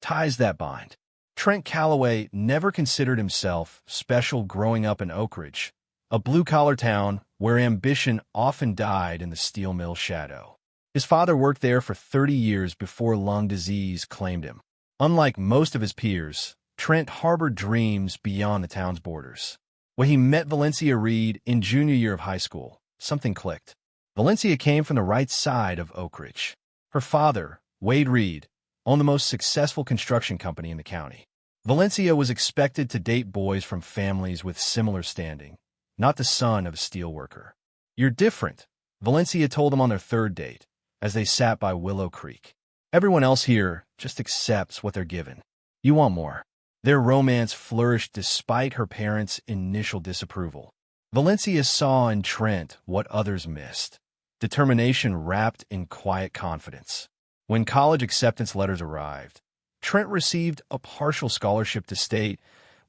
ties that bind. Trent Calloway never considered himself special growing up in Oak Ridge, a blue-collar town where ambition often died in the steel mill shadow. His father worked there for 30 years before lung disease claimed him. Unlike most of his peers, Trent harbored dreams beyond the town's borders. When he met Valencia Reed in junior year of high school, something clicked. Valencia came from the right side of Oak Ridge. Her father, Wade Reed, owned the most successful construction company in the county. Valencia was expected to date boys from families with similar standing, not the son of a steelworker. "You're different," Valencia told him on their third date, as they sat by Willow Creek. "Everyone else here just accepts what they're given. You want more." Their romance flourished despite her parents' initial disapproval. Valencia saw in Trent what others missed: determination wrapped in quiet confidence. When college acceptance letters arrived, Trent received a partial scholarship to state,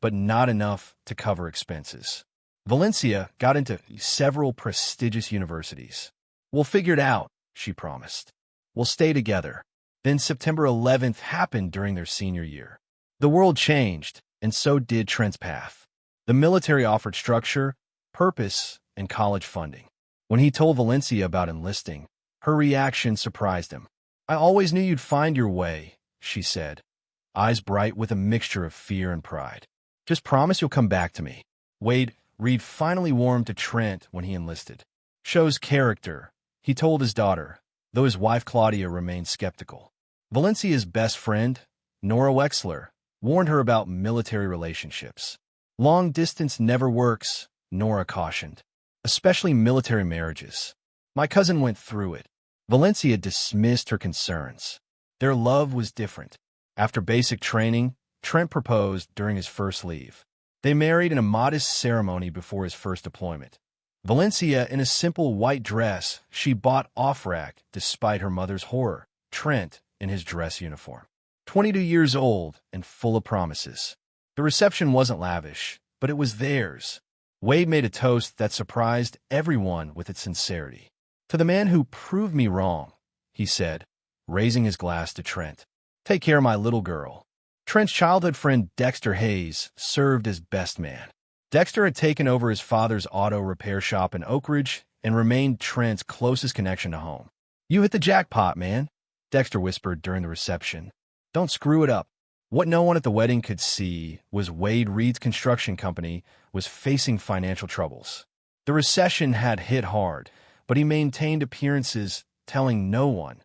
but not enough to cover expenses. Valencia got into several prestigious universities. "We'll figure it out," she promised. "We'll stay together." Then September 11th happened during their senior year. The world changed, and so did Trent's path. The military offered structure, purpose, and college funding. When he told Valencia about enlisting, her reaction surprised him. "I always knew you'd find your way," she said, eyes bright with a mixture of fear and pride. "Just promise you'll come back to me." Wade Reed finally warmed to Trent when he enlisted. "Shows character," he told his daughter, though his wife Claudia remained skeptical. Valencia's best friend, Nora Wexler, warned her about military relationships. "Long distance never works," Nora cautioned, "especially military marriages. My cousin went through it." Valencia dismissed her concerns. Their love was different. After basic training, Trent proposed during his first leave. They married in a modest ceremony before his first deployment. Valencia in a simple white dress she bought off-rack despite her mother's horror. Trent in his dress uniform. 22 years old and full of promises. The reception wasn't lavish, but it was theirs. Wade made a toast that surprised everyone with its sincerity. "To the man who proved me wrong," he said, raising his glass to Trent. "Take care of my little girl." Trent's childhood friend Dexter Hayes served as best man. Dexter had taken over his father's auto repair shop in Oak Ridge and remained Trent's closest connection to home. "You hit the jackpot, man," Dexter whispered during the reception. "Don't screw it up." What no one at the wedding could see was Wade Reed's construction company was facing financial troubles. The recession had hit hard, but he maintained appearances, telling no one,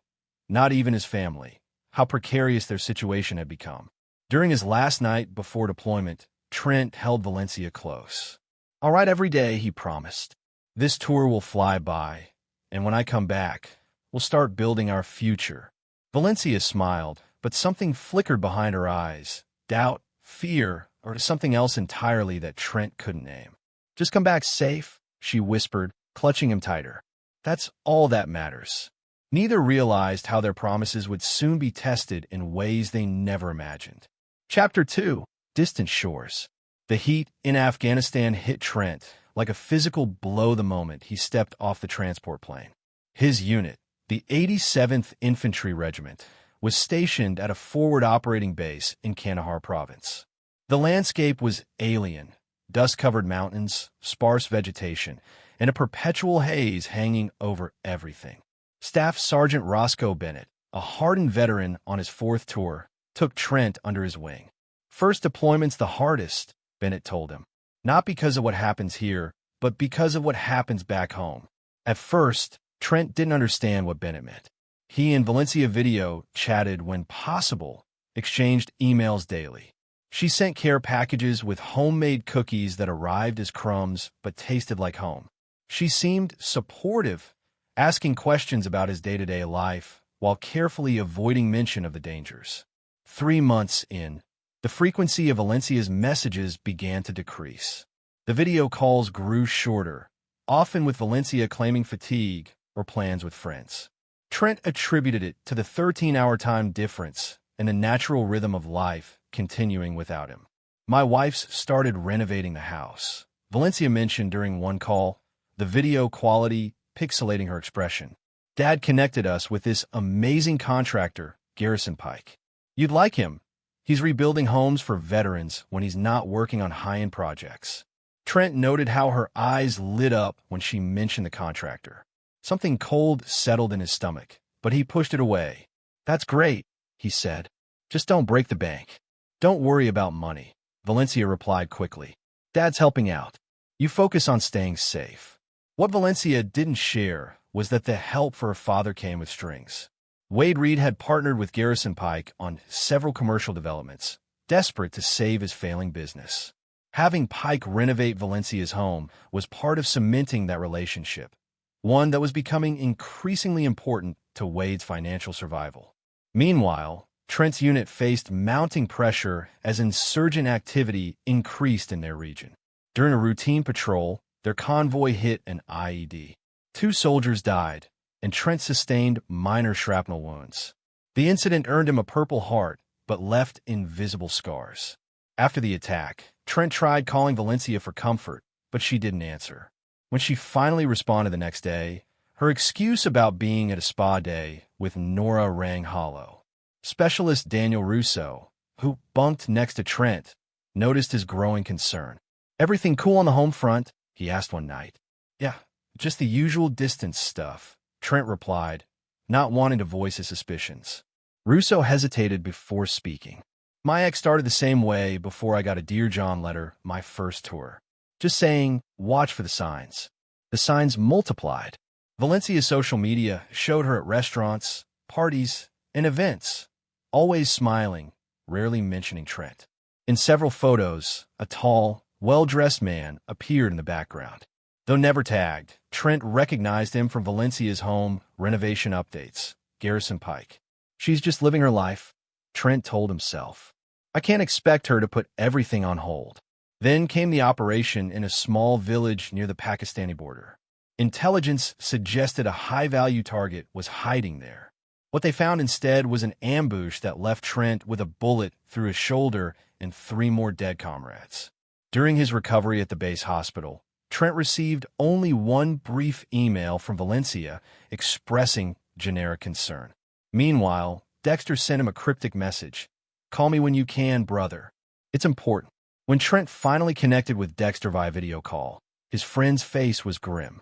not even his family, how precarious their situation had become. During his last night before deployment, Trent held Valencia close. "All right, every day," he promised. "This tour will fly by, and when I come back, we'll start building our future." Valencia smiled, but something flickered behind her eyes. Doubt, fear, or something else entirely that Trent couldn't name. "Just come back safe," she whispered, clutching him tighter. "That's all that matters." Neither realized how their promises would soon be tested in ways they never imagined. Chapter 2. Distant Shores. The heat in Afghanistan hit Trent like a physical blow the moment he stepped off the transport plane. His unit, the 87th Infantry Regiment, was stationed at a forward operating base in Kandahar province. The landscape was alien: dust-covered mountains, sparse vegetation, and a perpetual haze hanging over everything. Staff Sergeant Roscoe Bennett, a hardened veteran on his fourth tour, took Trent under his wing. "First deployment's the hardest," Bennett told him. "Not because of what happens here, but because of what happens back home." At first, Trent didn't understand what Bennett meant. He and Valencia Video chatted when possible, exchanged emails daily. She sent care packages with homemade cookies that arrived as crumbs but tasted like home. She seemed supportive, asking questions about his day-to-day life while carefully avoiding mention of the dangers. 3 months in, the frequency of Valencia's messages began to decrease. The video calls grew shorter, often with Valencia claiming fatigue or plans with friends. Trent attributed it to the 13-hour time difference and the natural rhythm of life continuing without him. "My wife's started renovating the house," Valencia mentioned during one call, the video quality pixelating her expression. "Dad connected us with this amazing contractor, Garrison Pike. You'd like him," He's rebuilding homes for veterans when he's not working on high-end projects. Trent noted how her eyes lit up when she mentioned the contractor. Something cold settled in his stomach, but he pushed it away. "That's great," he said. "Just don't break the bank." "Don't worry about money," Valencia replied quickly. "Dad's helping out. You focus on staying safe." What Valencia didn't share was that the help for her father came with strings. Wade Reed had partnered with Garrison Pike on several commercial developments, desperate to save his failing business. Having Pike renovate Valencia's home was part of cementing that relationship, one that was becoming increasingly important to Wade's financial survival. Meanwhile, Trent's unit faced mounting pressure as insurgent activity increased in their region. During a routine patrol, their convoy hit an IED. 2 soldiers died, and Trent sustained minor shrapnel wounds. The incident earned him a Purple Heart, but left invisible scars. After the attack, Trent tried calling Valencia for comfort, but she didn't answer. When she finally responded the next day, her excuse about being at a spa day with Nora rang hollow. Specialist Daniel Russo, who bunked next to Trent, noticed his growing concern. "Everything cool on the home front?" he asked one night. "Yeah, just the usual distance stuff," Trent replied, not wanting to voice his suspicions. Russo hesitated before speaking. "My ex started the same way before I got a Dear John letter my first tour. Just saying, watch for the signs." The signs multiplied. Valencia's social media showed her at restaurants, parties, and events, always smiling, rarely mentioning Trent. In several photos, a tall, well-dressed man appeared in the background. Though never tagged, Trent recognized him from Valencia's home renovation updates. Garrison Pike. "She's just living her life," Trent told himself. "I can't expect her to put everything on hold." Then came the operation in a small village near the Pakistani border. Intelligence suggested a high-value target was hiding there. What they found instead was an ambush that left Trent with a bullet through his shoulder and 3 more dead comrades. During his recovery at the base hospital, Trent received only one brief email from Valencia expressing generic concern. Meanwhile, Dexter sent him a cryptic message. "Call me when you can, brother. It's important." When Trent finally connected with Dexter via video call, his friend's face was grim.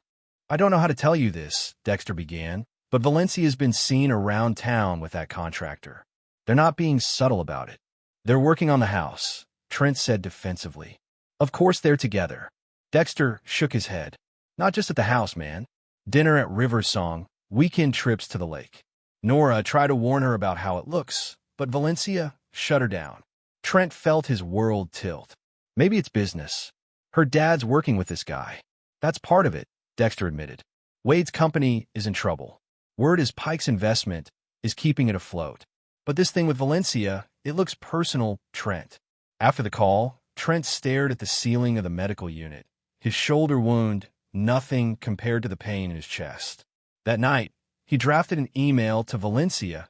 "I don't know how to tell you this," Dexter began, "but Valencia's been seen around town with that contractor. They're not being subtle about it. They're working on the house," Trent said defensively. "Of course they're together." Dexter shook his head. "Not just at the house, man. Dinner at Riversong, weekend trips to the lake." Nora tried to warn her about how it looks, but Valencia shut her down. Trent felt his world tilt. Maybe it's business. Her dad's working with this guy. "That's part of it," Dexter admitted. "Wade's company is in trouble. Word is Pike's investment is keeping it afloat. But this thing with Valencia, it looks personal, Trent." After the call, Trent stared at the ceiling of the medical unit. His shoulder wound, nothing compared to the pain in his chest. That night, he drafted an email to Valencia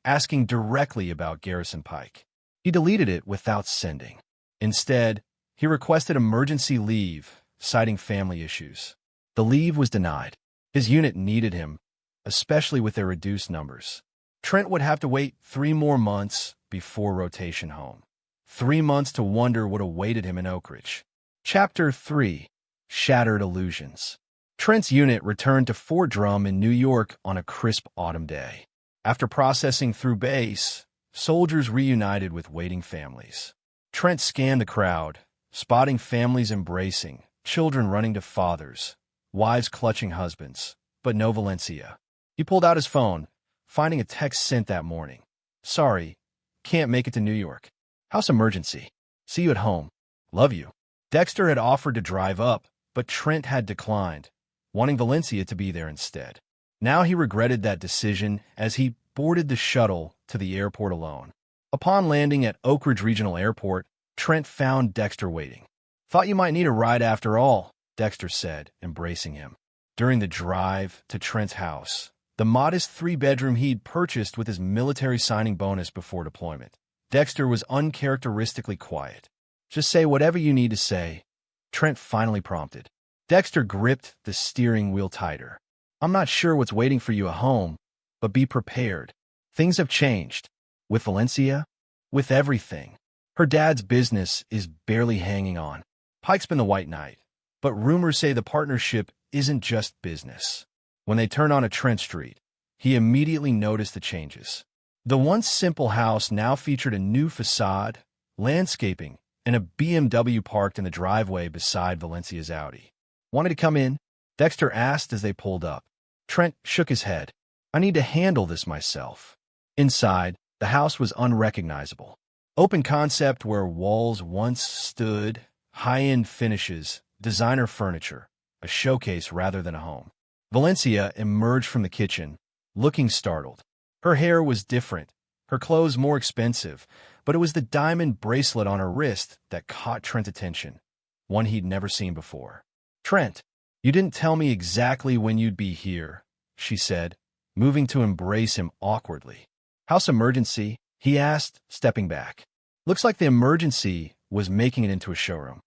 asking directly about Garrison Pike. He deleted it without sending. Instead, he requested emergency leave, citing family issues. The leave was denied. His unit needed him, especially with their reduced numbers. Trent would have to wait 3 more months before rotation home. 3 months to wonder what awaited him in Oak Ridge. Chapter 3. Shattered Illusions. Trent's unit returned to Fort Drum in New York on a crisp autumn day. After processing through base, soldiers reunited with waiting families. Trent scanned the crowd, spotting families embracing, children running to fathers, wives clutching husbands, but no Valencia. He pulled out his phone, finding a text sent that morning. "Sorry, can't make it to New York. House emergency. See you at home. Love you." Dexter had offered to drive up, but Trent had declined, wanting Valencia to be there instead. Now he regretted that decision as he boarded the shuttle to the airport alone. Upon landing at Oak Ridge Regional Airport, Trent found Dexter waiting. "Thought you might need a ride after all," Dexter said, embracing him. During the drive to Trent's house, the modest 3-bedroom he'd purchased with his military signing bonus before deployment, Dexter was uncharacteristically quiet. "Just say whatever you need to say," Trent finally prompted. Dexter gripped the steering wheel tighter. "I'm not sure what's waiting for you at home, but be prepared. Things have changed. With Valencia, with everything. Her dad's business is barely hanging on. Pike's been the white knight, but rumors say the partnership isn't just business. When they turned on a Trent Street, he immediately noticed the changes. The once simple house now featured a new facade, landscaping, and a BMW parked in the driveway beside Valencia's Audi. "Wanted to come in?" Dexter asked as they pulled up. Trent shook his head. "I need to handle this myself." Inside, the house was unrecognizable. Open concept where walls once stood, high-end finishes, designer furniture, a showcase rather than a home. Valencia emerged from the kitchen, looking startled. Her hair was different, her clothes more expensive, but it was the diamond bracelet on her wrist that caught Trent's attention, one he'd never seen before. "Trent, you didn't tell me exactly when you'd be here," she said, moving to embrace him awkwardly. "House emergency?" he asked, stepping back. "Looks like the emergency was making it into a showroom."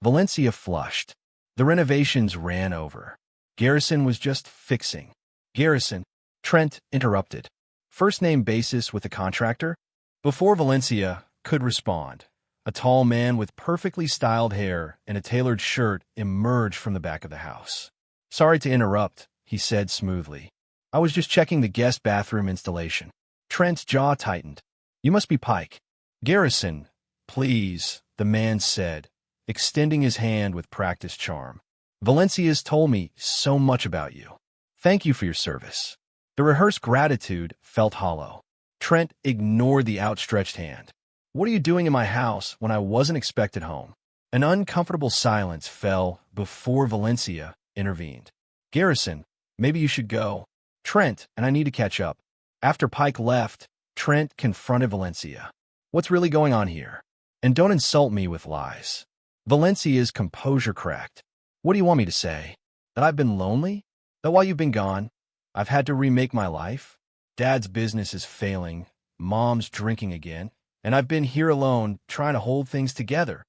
Valencia flushed. The renovations ran over. Garrison was just fixing. "Garrison," Trent interrupted. "First-name basis with the contractor?" Before Valencia could respond, a tall man with perfectly styled hair and a tailored shirt emerged from the back of the house. "Sorry to interrupt," he said smoothly. "I was just checking the guest bathroom installation." Trent's jaw tightened. "You must be Pike." "Garrison, please," the man said, extending his hand with practiced charm. "Valencia's told me so much about you. Thank you for your service." The rehearsed gratitude felt hollow. Trent ignored the outstretched hand. "What are you doing in my house when I wasn't expected home?" An uncomfortable silence fell before Valencia intervened. "Garrison, maybe you should go. Trent and I need to catch up." After Pike left, Trent confronted Valencia. "What's really going on here? And don't insult me with lies." Valencia's composure cracked. "What do you want me to say? That I've been lonely? That while you've been gone, I've had to remake my life? Dad's business is failing, Mom's drinking again, and I've been here alone trying to hold things together."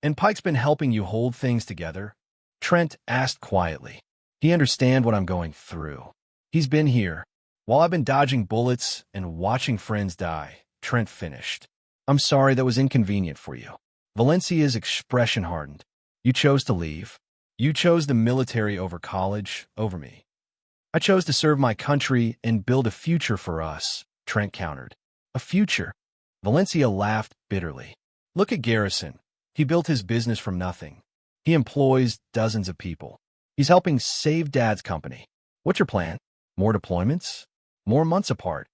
"And Pike's been helping you hold things together?" Trent asked quietly. "He understands what I'm going through. He's been here, while I've been dodging bullets and watching friends die," Trent finished. "I'm sorry that was inconvenient for you." Valencia's expression hardened. "You chose to leave. You chose the military over college, over me." "I chose to serve my country and build a future for us," Trent countered. "A future?" Valencia laughed bitterly. "Look at Garrison. He built his business from nothing. He employs dozens of people. He's helping save Dad's company. What's your plan? More deployments? More months apart?"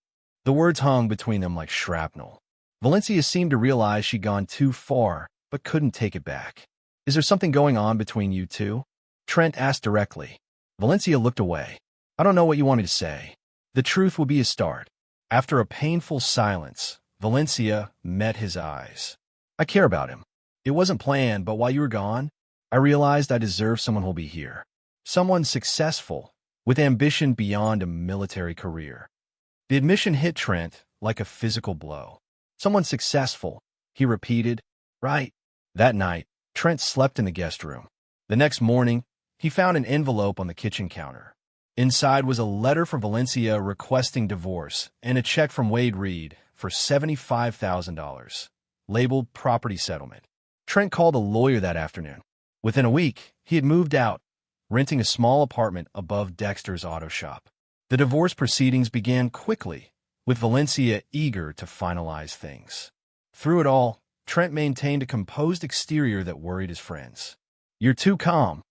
The words hung between them like shrapnel. Valencia seemed to realize she'd gone too far, but couldn't take it back. "Is there something going on between you two?" Trent asked directly. Valencia looked away. "I don't know what you want me to say. The truth will be a start." After a painful silence, Valencia met his eyes. "I care about him. It wasn't planned, but while you were gone, I realized I deserve someone who'll be here. Someone successful, with ambition beyond a military career." The admission hit Trent like a physical blow. "Someone successful," he repeated. "Right." That night, Trent slept in the guest room. The next morning, he found an envelope on the kitchen counter. Inside was a letter from Valencia requesting divorce and a check from Wade Reed for $75,000, labeled property settlement. Trent called a lawyer that afternoon. Within a week, he had moved out, renting a small apartment above Dexter's auto shop. The divorce proceedings began quickly, with Valencia eager to finalize things. Through it all, Trent maintained a composed exterior that worried his friends. "You're too calm,"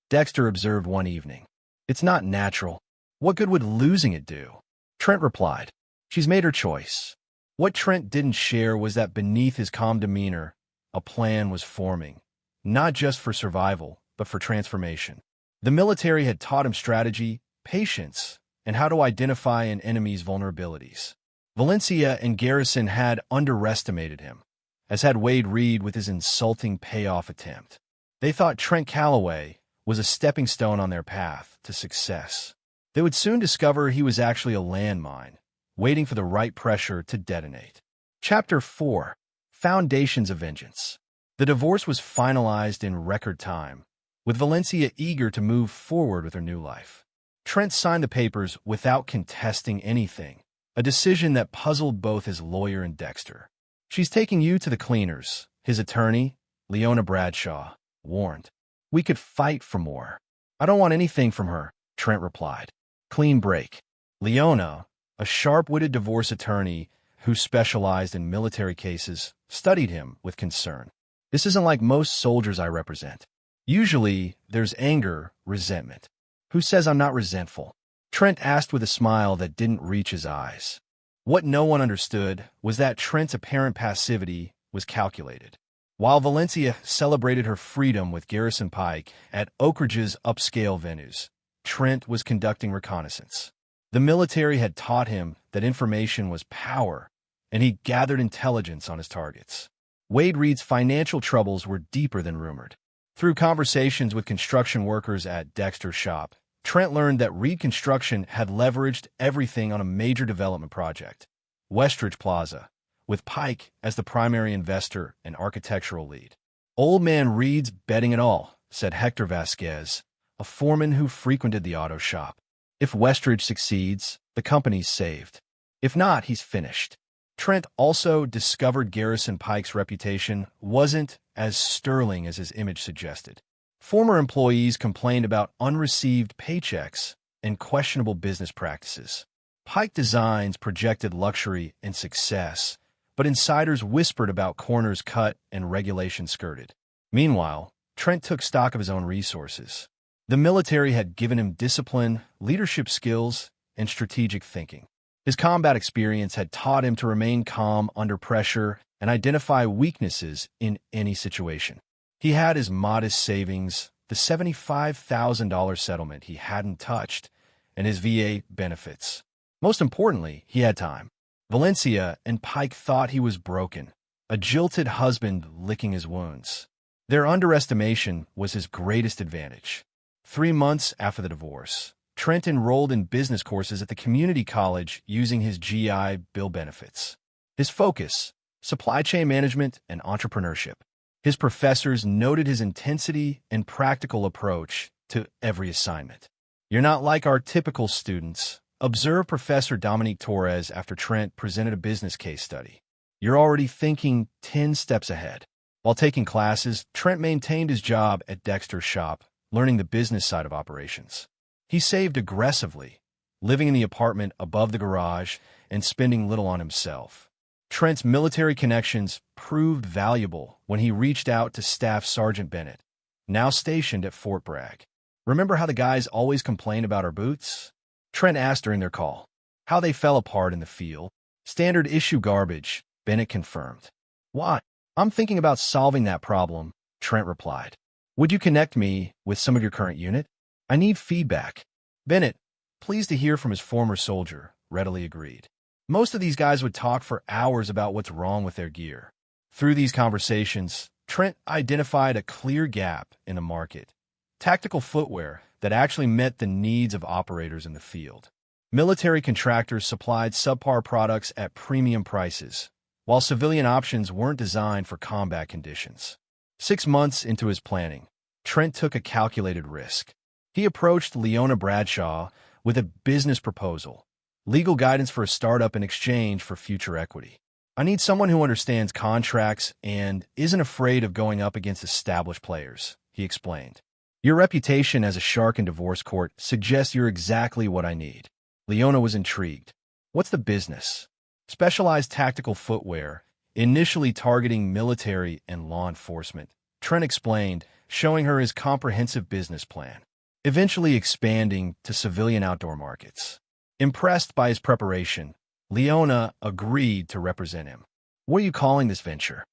Dexter observed one evening. "It's not natural. What good would losing it do?" Trent replied, "She's made her choice." What Trent didn't share was that beneath his calm demeanor, a plan was forming, not just for survival, but for transformation. The military had taught him strategy, patience, and how to identify an enemy's vulnerabilities. Valencia and Garrison had underestimated him, as had Wade Reed with his insulting payoff attempt. They thought Trent Calloway was a stepping stone on their path to success. They would soon discover he was actually a landmine, waiting for the right pressure to detonate. Chapter 4: Foundations of Vengeance. The divorce was finalized in record time, with Valencia eager to move forward with her new life. Trent signed the papers without contesting anything, a decision that puzzled both his lawyer and Dexter. She's taking you to the cleaners, his attorney, Leona Bradshaw, warned. We could fight for more. I don't want anything from her, Trent replied. Clean break. Leona, a sharp-witted divorce attorney who specialized in military cases, studied him with concern. This isn't like most soldiers I represent. Usually, there's anger, resentment. Who says I'm not resentful? Trent asked with a smile that didn't reach his eyes. What no one understood was that Trent's apparent passivity was calculated. While Valencia celebrated her freedom with Garrison Pike at Oak Ridge's upscale venues, Trent was conducting reconnaissance. The military had taught him that information was power, and he gathered intelligence on his targets. Wade Reed's financial troubles were deeper than rumored. Through conversations with construction workers at Dexter's shop, Trent learned that Reed Construction had leveraged everything on a major development project, Westridge Plaza, with Pike as the primary investor and architectural lead. Old man Reed's betting it all, said Hector Vasquez, a foreman who frequented the auto shop. If Westridge succeeds, the company's saved. If not, he's finished. Trent also discovered Garrison Pike's reputation wasn't as sterling as his image suggested. Former employees complained about unreceived paychecks and questionable business practices. Pike Designs projected luxury and success, but insiders whispered about corners cut and regulations skirted. Meanwhile, Trent took stock of his own resources. The military had given him discipline, leadership skills, and strategic thinking. His combat experience had taught him to remain calm under pressure and identify weaknesses in any situation. He had his modest savings, the $75,000 settlement he hadn't touched, and his VA benefits. Most importantly, he had time. Valencia and Pike thought he was broken, a jilted husband licking his wounds. Their underestimation was his greatest advantage. 3 months after the divorce, Trent enrolled in business courses at the community college using his GI Bill benefits. His focus, supply chain management and entrepreneurship. His professors noted his intensity and practical approach to every assignment. You're not like our typical students, observed Professor Dominique Torres after Trent presented a business case study. You're already thinking 10 steps ahead. While taking classes, Trent maintained his job at Dexter's shop, learning the business side of operations. He saved aggressively, living in the apartment above the garage and spending little on himself. Trent's military connections proved valuable when he reached out to Staff Sergeant Bennett, now stationed at Fort Bragg. Remember how the guys always complain about our boots? Trent asked during their call. How they fell apart in the field. Standard issue garbage, Bennett confirmed. Why? I'm thinking about solving that problem, Trent replied. Would you connect me with some of your current unit? I need feedback. Bennett, pleased to hear from his former soldier, readily agreed. Most of these guys would talk for hours about what's wrong with their gear. Through these conversations, Trent identified a clear gap in the market. Tactical footwear that actually met the needs of operators in the field. Military contractors supplied subpar products at premium prices, while civilian options weren't designed for combat conditions. 6 months into his planning, Trent took a calculated risk. He approached Leona Bradshaw with a business proposal, legal guidance for a startup in exchange for future equity. I need someone who understands contracts and isn't afraid of going up against established players, he explained. Your reputation as a shark in divorce court suggests you're exactly what I need. Leona was intrigued. What's the business? Specialized tactical footwear, initially targeting military and law enforcement, Trent explained, showing her his comprehensive business plan, eventually expanding to civilian outdoor markets. Impressed by his preparation, Leona agreed to represent him. What are you calling this venture?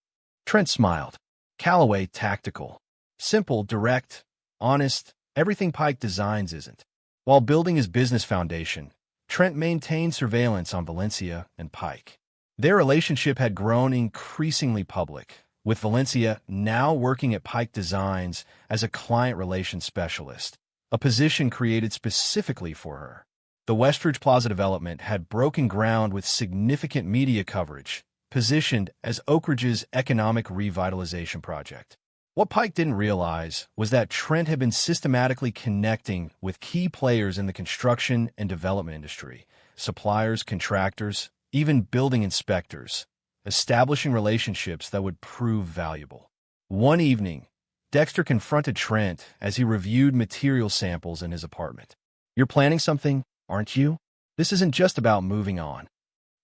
Trent smiled. Callaway Tactical. Simple, direct, honest, everything Pike Designs isn't. While building his business foundation, Trent maintained surveillance on Valencia and Pike. Their relationship had grown increasingly public, with Valencia now working at Pike Designs as a client relations specialist, a position created specifically for her. The Westridge Plaza development had broken ground with significant media coverage, positioned as Oak Ridge's economic revitalization project. What Pike didn't realize was that Trent had been systematically connecting with key players in the construction and development industry, suppliers, contractors, even building inspectors, establishing relationships that would prove valuable. One evening, Dexter confronted Trent as he reviewed material samples in his apartment. "You're planning something, aren't you? This isn't just about moving on."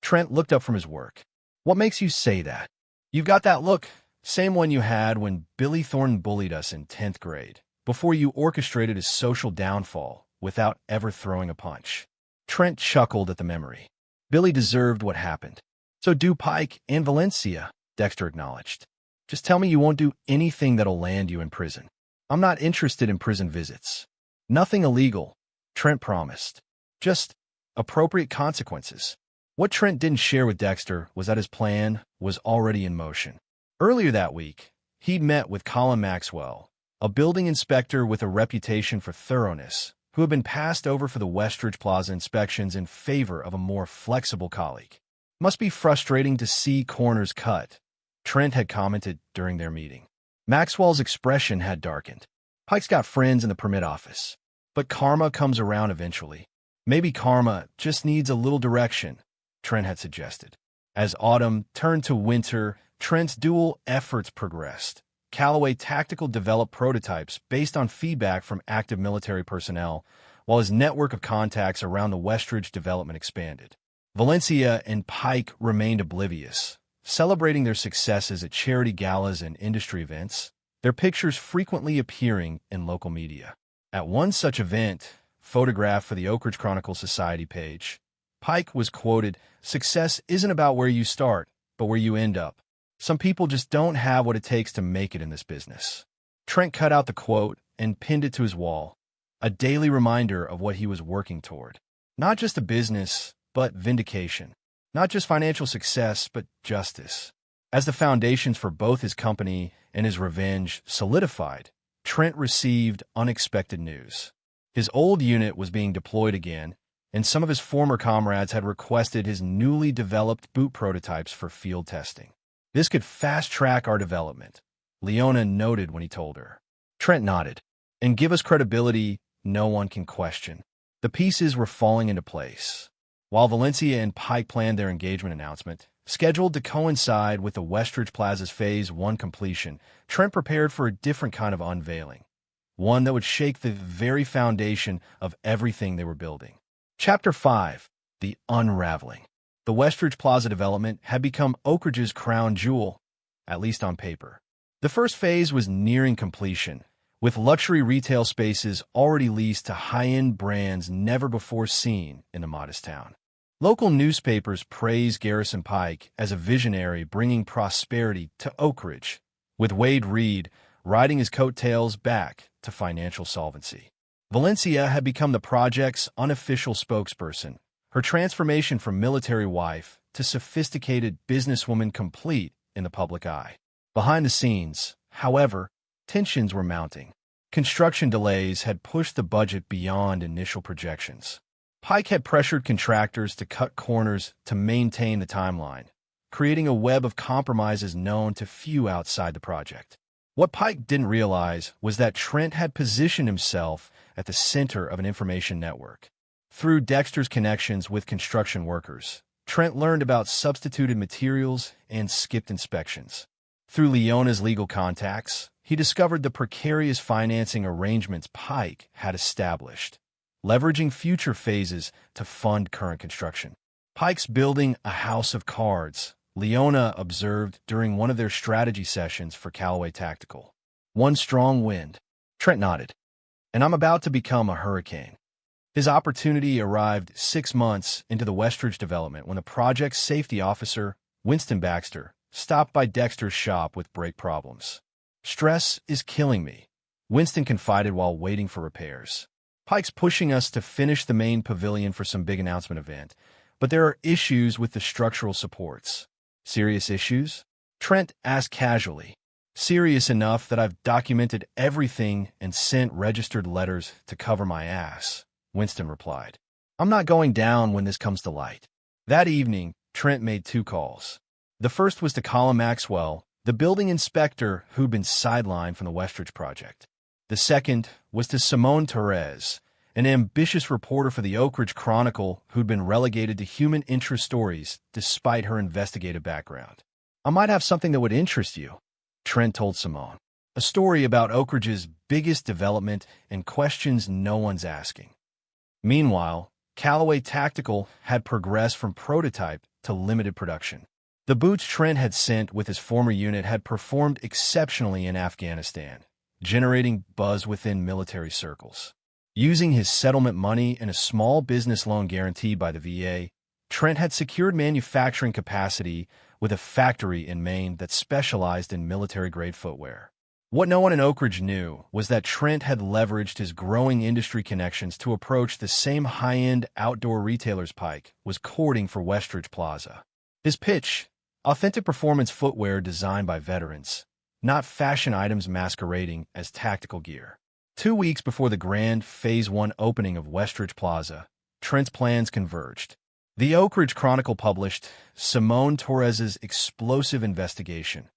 Trent looked up from his work. "What makes you say that?" "You've got that look, same one you had when Billy Thornton bullied us in 10th grade, before you orchestrated his social downfall without ever throwing a punch." Trent chuckled at the memory. Billy deserved what happened. "So do Pike and Valencia," Dexter acknowledged. "Just tell me you won't do anything that'll land you in prison." "I'm not interested in prison visits." "Nothing illegal," Trent promised. "Just appropriate consequences." What Trent didn't share with Dexter was that his plan was already in motion. Earlier that week, he'd met with Colin Maxwell, a building inspector with a reputation for thoroughness, who had been passed over for the Westridge Plaza inspections in favor of a more flexible colleague. "Must be frustrating to see corners cut," Trent had commented during their meeting. Maxwell's expression had darkened. "Pike's got friends in the permit office. But karma comes around eventually." "Maybe karma just needs a little direction," Trent had suggested. As autumn turned to winter, Trent's dual efforts progressed. Callaway Tactical developed prototypes based on feedback from active military personnel, while his network of contacts around the Westridge development expanded. Valencia and Pike remained oblivious, celebrating their successes at charity galas and industry events, their pictures frequently appearing in local media. At one such event, photographed for the Oak Ridge Chronicle Society page, Pike was quoted, "Success isn't about where you start, but where you end up. Some people just don't have what it takes to make it in this business." Trent cut out the quote and pinned it to his wall, a daily reminder of what he was working toward. Not just a business, but vindication. Not just financial success, but justice. As the foundations for both his company and his revenge solidified, Trent received unexpected news. His old unit was being deployed again, and some of his former comrades had requested his newly developed boot prototypes for field testing. "This could fast-track our development," Leona noted when he told her. Trent nodded. "And give us credibility no one can question." The pieces were falling into place. While Valencia and Pike planned their engagement announcement, scheduled to coincide with the Westridge Plaza's Phase 1 completion, Trent prepared for a different kind of unveiling, one that would shake the very foundation of everything they were building. Chapter 5. The Unraveling. The Westridge Plaza development had become Oak Ridge's crown jewel, at least on paper. The first phase was nearing completion, with luxury retail spaces already leased to high-end brands never before seen in the modest town. Local newspapers praised Garrison Pike as a visionary bringing prosperity to Oak Ridge, with Wade Reed riding his coattails back to financial solvency. Valencia had become the project's unofficial spokesperson, her transformation from military wife to sophisticated businesswoman complete in the public eye. Behind the scenes, however, tensions were mounting. Construction delays had pushed the budget beyond initial projections. Pike had pressured contractors to cut corners to maintain the timeline, creating a web of compromises known to few outside the project. What Pike didn't realize was that Trent had positioned himself at the center of an information network. Through Dexter's connections with construction workers, Trent learned about substituted materials and skipped inspections. Through Leona's legal contacts, he discovered the precarious financing arrangements Pike had established, leveraging future phases to fund current construction. "Pike's building a house of cards," Leona observed during one of their strategy sessions for Callaway Tactical. "One strong wind." Trent nodded. "And I'm about to become a hurricane." His opportunity arrived 6 months into the Westridge development when the project's safety officer, Winston Baxter, stopped by Dexter's shop with brake problems. "Stress is killing me," Winston confided while waiting for repairs. "Pike's pushing us to finish the main pavilion for some big announcement event, but there are issues with the structural supports." "Serious issues?" Trent asked casually. "Serious enough that I've documented everything and sent registered letters to cover my ass," Winston replied. "I'm not going down when this comes to light." That evening, Trent made 2 calls. The first was to Colin Maxwell, the building inspector who'd been sidelined from the Westridge project. The second was to Simone Torres, an ambitious reporter for the Oak Ridge Chronicle who'd been relegated to human interest stories despite her investigative background. I might have something that would interest you, Trent told Simone. A story about Oak Ridge's biggest development and questions no one's asking. Meanwhile, Callaway Tactical had progressed from prototype to limited production. The boots Trent had sent with his former unit had performed exceptionally in Afghanistan, generating buzz within military circles. Using his settlement money and a small business loan guaranteed by the VA, Trent had secured manufacturing capacity with a factory in Maine that specialized in military-grade footwear. What no one in Oak Ridge knew was that Trent had leveraged his growing industry connections to approach the same high-end outdoor retailers Pike was courting for Westridge Plaza. His pitch: authentic performance footwear designed by veterans, not fashion items masquerading as tactical gear. 2 weeks before the grand Phase 1 opening of Westridge Plaza, Trent's plans converged. The Oak Ridge Chronicle published Simone Torres's explosive investigation.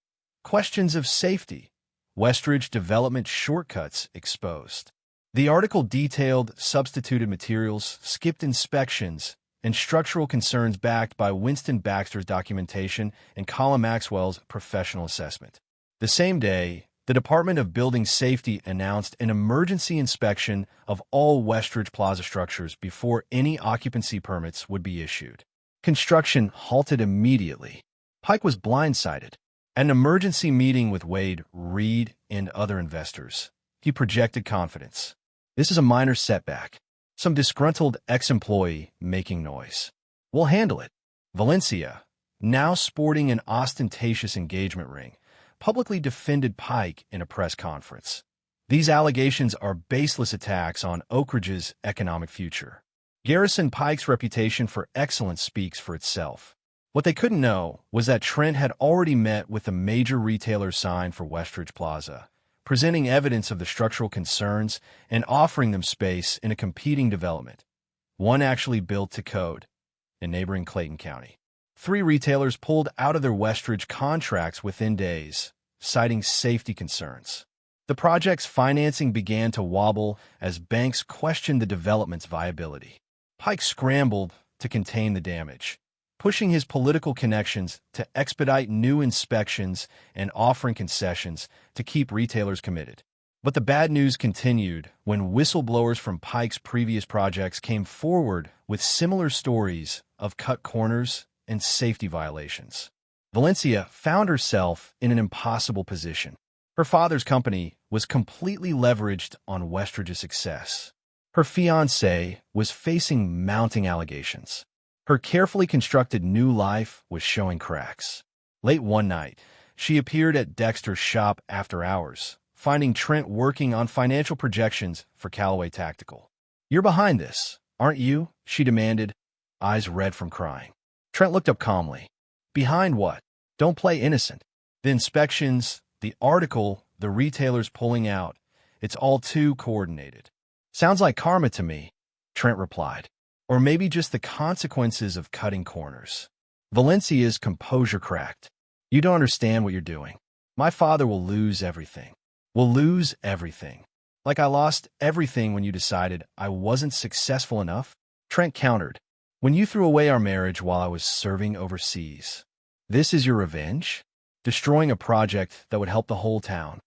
Questions of safety. Westridge development shortcuts exposed. The article detailed substituted materials, skipped inspections, and structural concerns backed by Winston Baxter's documentation and Colin Maxwell's professional assessment. The same day, the Department of Building Safety announced an emergency inspection of all Westridge Plaza structures before any occupancy permits would be issued. Construction halted immediately. Pike was blindsided. At an emergency meeting with Wade, Reed, and other investors, he projected confidence. This is a minor setback. Some disgruntled ex-employee making noise. We'll handle it. Valencia, now sporting an ostentatious engagement ring, publicly defended Pike in a press conference. These allegations are baseless attacks on Oak Ridge's economic future. Garrison Pike's reputation for excellence speaks for itself. What they couldn't know was that Trent had already met with a major retailer signed for Westridge Plaza, presenting evidence of the structural concerns and offering them space in a competing development, one actually built to code, in neighboring Clayton County. 3 retailers pulled out of their Westridge contracts within days, citing safety concerns. The project's financing began to wobble as banks questioned the development's viability. Pike scrambled to contain the damage, pushing his political connections to expedite new inspections and offering concessions to keep retailers committed. But the bad news continued when whistleblowers from Pike's previous projects came forward with similar stories of cut corners and safety violations. Valencia found herself in an impossible position. Her father's company was completely leveraged on Westridge's success. Her fiancé was facing mounting allegations. Her carefully constructed new life was showing cracks. Late one night, she appeared at Dexter's shop after hours, finding Trent working on financial projections for Callaway Tactical. "You're behind this, aren't you?" she demanded, eyes red from crying. Trent looked up calmly. "Behind what? Don't play innocent. The inspections, the article, the retailers pulling out. It's all too coordinated." "Sounds like karma to me," Trent replied. "Or maybe just the consequences of cutting corners." Valencia's composure cracked. "You don't understand what you're doing. My father will lose everything. We'll lose everything. Like I lost everything when you decided I wasn't successful enough?" Trent countered. "When you threw away our marriage while I was serving overseas. This is your revenge? Destroying a project that would help the whole town."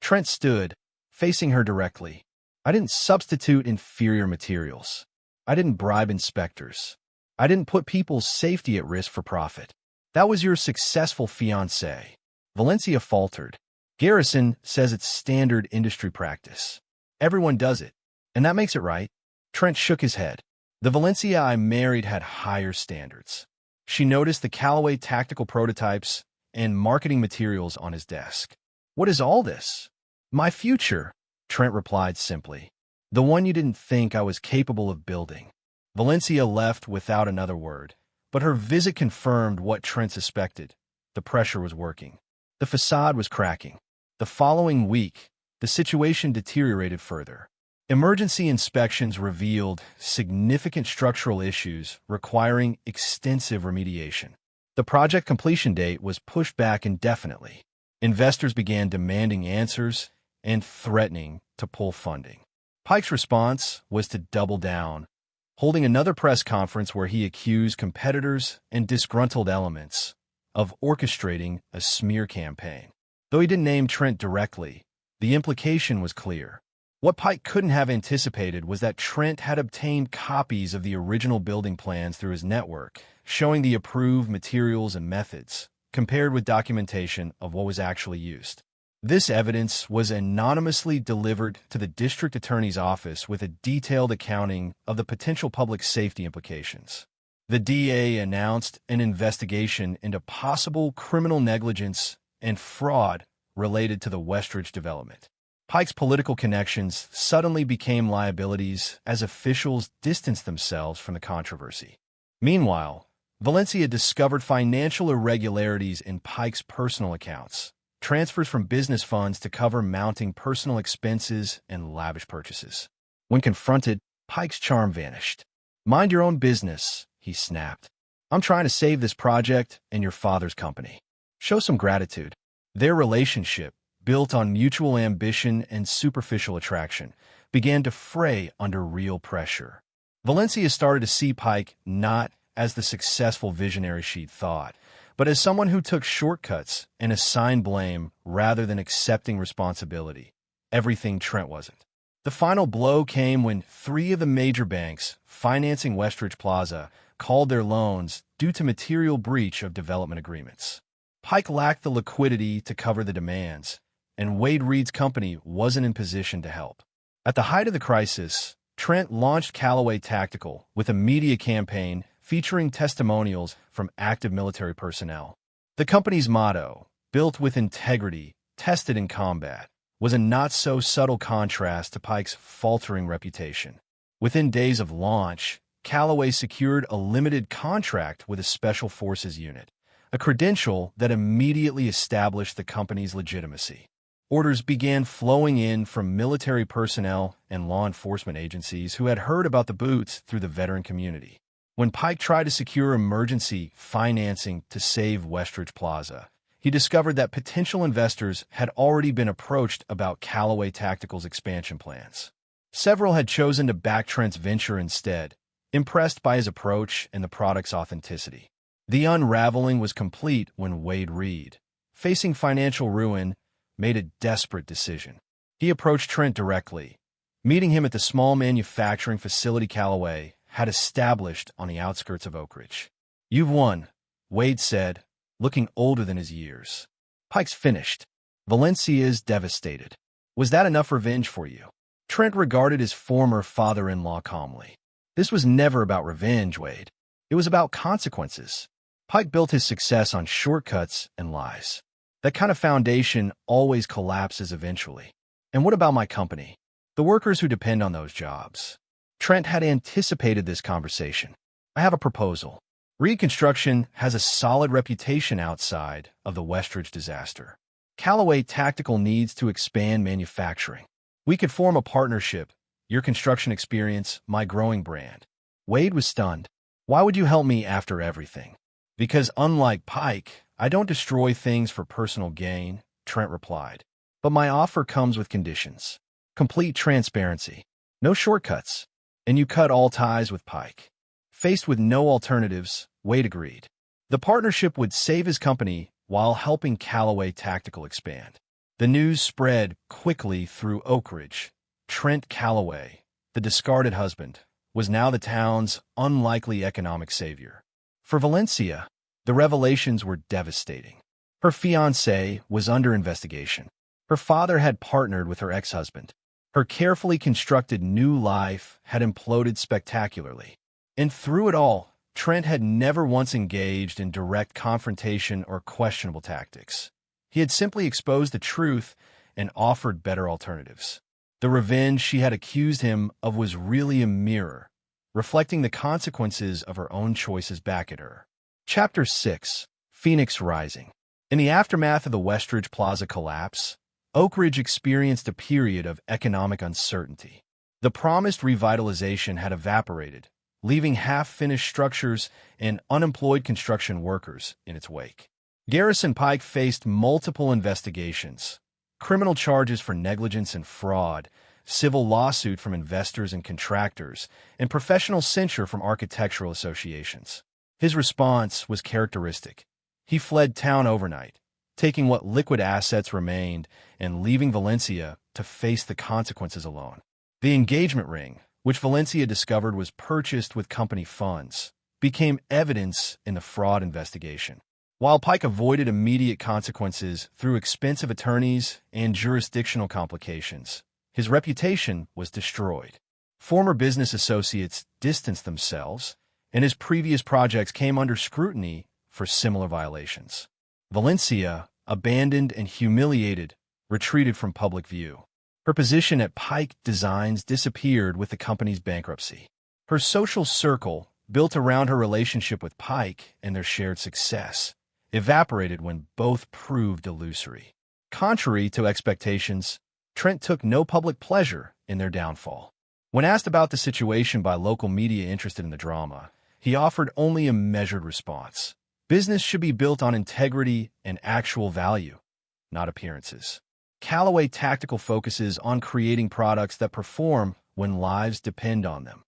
Trent stood, facing her directly. "I didn't substitute inferior materials. I didn't bribe inspectors. I didn't put people's safety at risk for profit. That was your successful fiancé." Valencia faltered. "Garrison says it's standard industry practice. Everyone does it, and that makes it right." Trent shook his head. "The Valencia I married had higher standards." She noticed the Callaway Tactical prototypes and marketing materials on his desk. "What is all this?" "My future," Trent replied simply. "The one you didn't think I was capable of building." Valencia left without another word, but her visit confirmed what Trent suspected. The pressure was working. The facade was cracking. The following week, the situation deteriorated further. Emergency inspections revealed significant structural issues requiring extensive remediation. The project completion date was pushed back indefinitely. Investors began demanding answers and threatening to pull funding. Pike's response was to double down, holding another press conference where he accused competitors and disgruntled elements of orchestrating a smear campaign. Though he didn't name Trent directly, the implication was clear. What Pike couldn't have anticipated was that Trent had obtained copies of the original building plans through his network, showing the approved materials and methods, compared with documentation of what was actually used. This evidence was anonymously delivered to the district attorney's office with a detailed accounting of the potential public safety implications. The DA announced an investigation into possible criminal negligence and fraud related to the Westridge development. Pike's political connections suddenly became liabilities as officials distanced themselves from the controversy. Meanwhile, Valencia discovered financial irregularities in Pike's personal accounts, transfers from business funds to cover mounting personal expenses and lavish purchases. When confronted, Pike's charm vanished. "Mind your own business," he snapped. "I'm trying to save this project and your father's company. Show some gratitude." Their relationship, built on mutual ambition and superficial attraction, began to fray under real pressure. Valencia started to see Pike not as the successful visionary she'd thought, but as someone who took shortcuts and assigned blame rather than accepting responsibility. Everything Trent wasn't. The final blow came when 3 of the major banks financing Westridge Plaza called their loans due to material breach of development agreements. Pike lacked the liquidity to cover the demands, and Wade Reed's company wasn't in position to help. At the height of the crisis, Trent launched Callaway Tactical with a media campaign featuring testimonials from active military personnel. The company's motto, "Built with integrity, tested in combat," was a not-so-subtle contrast to Pike's faltering reputation. Within days of launch, Callaway secured a limited contract with a Special Forces unit, a credential that immediately established the company's legitimacy. Orders began flowing in from military personnel and law enforcement agencies who had heard about the boots through the veteran community. When Pike tried to secure emergency financing to save Westridge Plaza, he discovered that potential investors had already been approached about Callaway Tactical's expansion plans. Several had chosen to back Trent's venture instead, impressed by his approach and the product's authenticity. The unraveling was complete when Wade Reed, facing financial ruin, made a desperate decision. He approached Trent directly, meeting him at the small manufacturing facility Callaway had established on the outskirts of Oak Ridge. "You've won," Wade said, looking older than his years. "Pike's finished. Valencia's devastated. Was that enough revenge for you?" Trent regarded his former father-in-law calmly. "This was never about revenge, Wade. It was about consequences." Pike built his success on shortcuts and lies. That kind of foundation always collapses eventually. "And what about my company? The workers who depend on those jobs?" Trent had anticipated this conversation. "I have a proposal. Reed Construction has a solid reputation outside of the Westridge disaster. Callaway Tactical needs to expand manufacturing. We could form a partnership, your construction experience, my growing brand." Wade was stunned. "Why would you help me after everything?" "Because unlike Pike, I don't destroy things for personal gain," Trent replied. "But my offer comes with conditions. Complete transparency. No shortcuts. And you cut all ties with Pike." Faced with no alternatives, Wade agreed. The partnership would save his company while helping Callaway Tactical expand. The news spread quickly through Oak Ridge. Trent Callaway, the discarded husband, was now the town's unlikely economic savior. For Valencia, the revelations were devastating. Her fiancé was under investigation. Her father had partnered with her ex-husband. Her carefully constructed new life had imploded spectacularly. And through it all, Trent had never once engaged in direct confrontation or questionable tactics. He had simply exposed the truth and offered better alternatives. The revenge she had accused him of was really a mirror, reflecting the consequences of her own choices back at her. Chapter 6: Phoenix Rising. In the aftermath of the Westridge Plaza collapse, Oak Ridge experienced a period of economic uncertainty. The promised revitalization had evaporated, leaving half-finished structures and unemployed construction workers in its wake. Garrison Pike faced multiple investigations, criminal charges for negligence and fraud, civil lawsuit from investors and contractors, and professional censure from architectural associations. His response was characteristic. He fled town overnight, taking what liquid assets remained and leaving Valencia to face the consequences alone. The engagement ring, which Valencia discovered was purchased with company funds, became evidence in the fraud investigation. While Pike avoided immediate consequences through expensive attorneys and jurisdictional complications, his reputation was destroyed. Former business associates distanced themselves, and his previous projects came under scrutiny for similar violations. Valencia, abandoned and humiliated, retreated from public view. Her position at Pike Designs disappeared with the company's bankruptcy. Her social circle, built around her relationship with Pike and their shared success, evaporated when both proved illusory. Contrary to expectations, Trent took no public pleasure in their downfall. When asked about the situation by local media interested in the drama, he offered only a measured response. Business should be built on integrity and actual value, not appearances. Callaway Tactical focuses on creating products that perform when lives depend on them.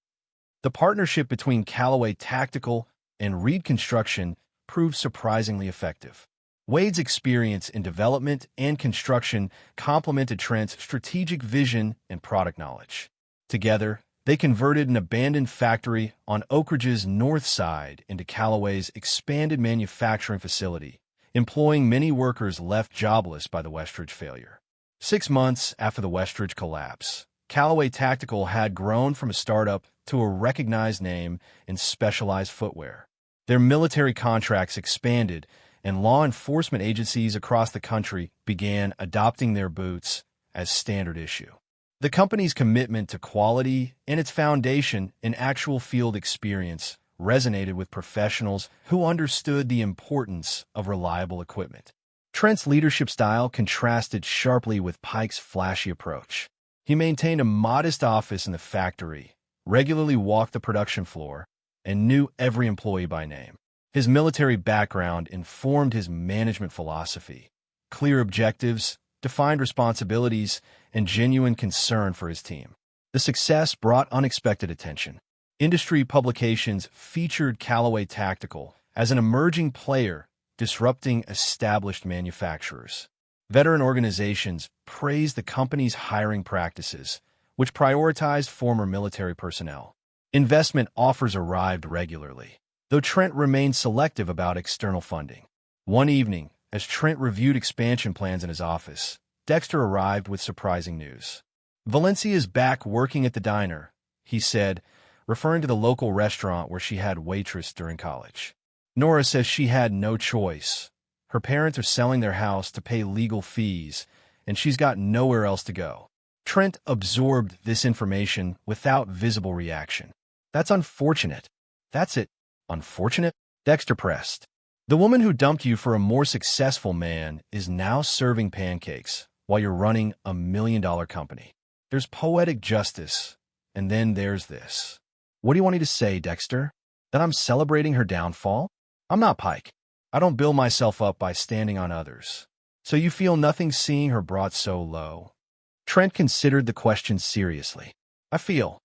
The partnership between Callaway Tactical and Reed Construction proved surprisingly effective. Wade's experience in development and construction complemented Trent's strategic vision and product knowledge. Together, they converted an abandoned factory on Oak Ridge's north side into Callaway's expanded manufacturing facility, employing many workers left jobless by the Westridge failure. 6 months after the Westridge collapse, Callaway Tactical had grown from a startup to a recognized name in specialized footwear. Their military contracts expanded, and law enforcement agencies across the country began adopting their boots as standard issue. The company's commitment to quality and its foundation in actual field experience resonated with professionals who understood the importance of reliable equipment. Trent's leadership style contrasted sharply with Pike's flashy approach. He maintained a modest office in the factory, regularly walked the production floor, and knew every employee by name. His military background informed his management philosophy: clear objectives, defined responsibilities, and genuine concern for his team. The success brought unexpected attention. Industry publications featured Callaway Tactical as an emerging player disrupting established manufacturers. Veteran organizations praised the company's hiring practices, which prioritized former military personnel. Investment offers arrived regularly, though Trent remained selective about external funding. One evening, as Trent reviewed expansion plans in his office, Dexter arrived with surprising news. "Valencia is back working at the diner," he said, referring to the local restaurant where she had waitressed during college. "Nora says she had no choice. Her parents are selling their house to pay legal fees, and she's got nowhere else to go." Trent absorbed this information without visible reaction. "That's unfortunate." "That's it. Unfortunate?" Dexter pressed. "The woman who dumped you for a more successful man is now serving pancakes while you're running a $1 million company. There's poetic justice, and then there's this." "What do you want me to say, Dexter? That I'm celebrating her downfall? I'm not Pike. I don't build myself up by standing on others. So you feel nothing seeing her brought so low?" Trent considered the question seriously. "I feel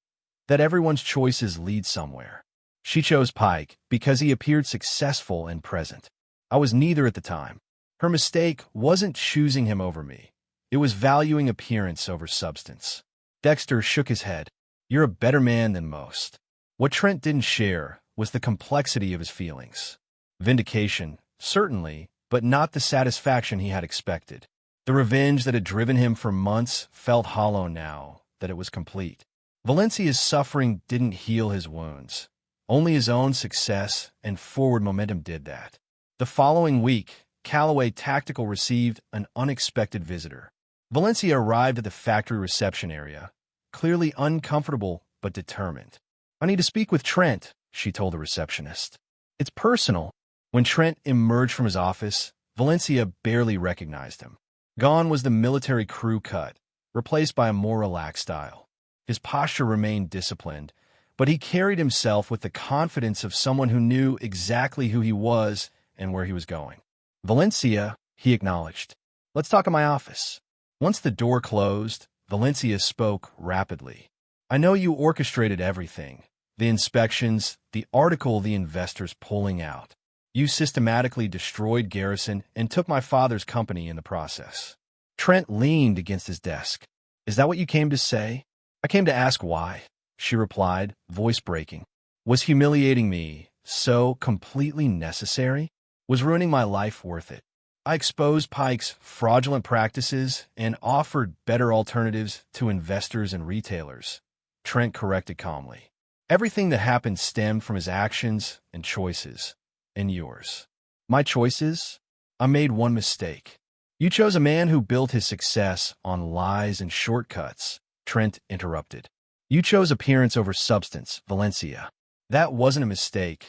that everyone's choices lead somewhere. She chose Pike because he appeared successful and present. I was neither at the time. Her mistake wasn't choosing him over me. It was valuing appearance over substance." Dexter shook his head. "You're a better man than most." What Trent didn't share was the complexity of his feelings. Vindication, certainly, but not the satisfaction he had expected. The revenge that had driven him for months felt hollow now that it was complete. Valencia's suffering didn't heal his wounds. Only his own success and forward momentum did that. The following week, Callaway Tactical received an unexpected visitor. Valencia arrived at the factory reception area, clearly uncomfortable but determined. "I need to speak with Trent," she told the receptionist. "It's personal." When Trent emerged from his office, Valencia barely recognized him. Gone was the military crew cut, replaced by a more relaxed style. His posture remained disciplined, but he carried himself with the confidence of someone who knew exactly who he was and where he was going. "Valencia," he acknowledged. "Let's talk in my office." Once the door closed, Valencia spoke rapidly. "I know you orchestrated everything. The inspections, the article the investors pulling out. You systematically destroyed Garrison and took my father's company in the process. Trent leaned against his desk. Is that what you came to say? I came to ask why, she replied, voice breaking. Was humiliating me so completely necessary? Was ruining my life worth it? I exposed Pike's fraudulent practices and offered better alternatives to investors and retailers, Trent corrected calmly. Everything that happened stemmed from his actions and choices, and yours. My choices? I made one mistake. You chose a man who built his success on lies and shortcuts, Trent interrupted. You chose appearance over substance, Valencia. That wasn't a mistake.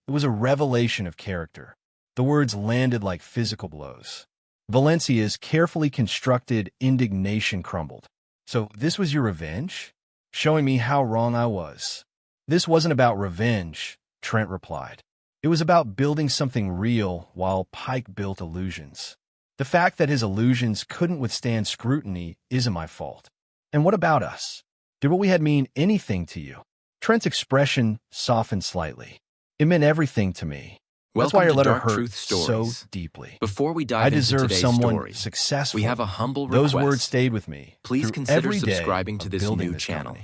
It was a revelation of character. The words landed like physical blows. Valencia's carefully constructed indignation crumbled. So this was your revenge? Showing me how wrong I was. This wasn't about revenge, Trent replied. It was about building something real while Pike built illusions. The fact that his illusions couldn't withstand scrutiny isn't my fault. And what about us? Did what we had mean anything to you? Trent's expression softened slightly. It meant everything to me. That's why your letter hurt so deeply. Before we dive I into deserve today's someone story, successful. we have a humble request. Those words stayed with me. Please consider subscribing to this new channel.